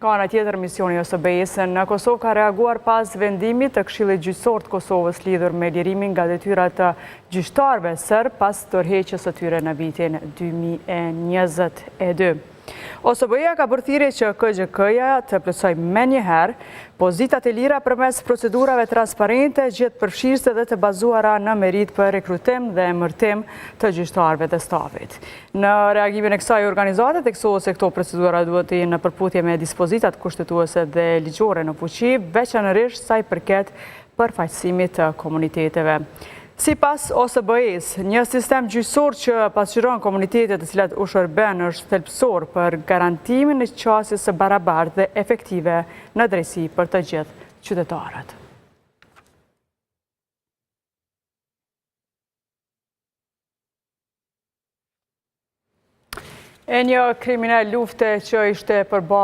Ka në tjetër misioni OSBE-s në Kosovë ka reaguar pas vendimit të Këshillit Gjyqësor të Kosovës lidhur me lirimin nga detyrat të gjyqtarëve serb pas tërheqjes së tyre në vitin 2022. OSBE-ja ka bërthirrje që KGK-ja të plotësoj menjëherë pozitat e lira përmes procedurave transparente, gjithëpërfshirëse dhe të bazuara në merit për rekrutim dhe emërtim të gjyqtarëve të stafit. Në reagimin e kësaj organizate theksohet se këto procedura duhet të jenë në përputhje me dispozitat kushtetuese dhe ligjore në fuqi, veçanërisht sa i përket përfaqësimit të komuniteteve. Sipas OSBE-s, një sistem gjyqësor që pasqyron komunitetet të cilat u shërben është thelbësor për garantimin e qasjes së barabartë dhe efektive në drejtësi për të gjithë qytetarët. E një kriminal lufte që ishte përballë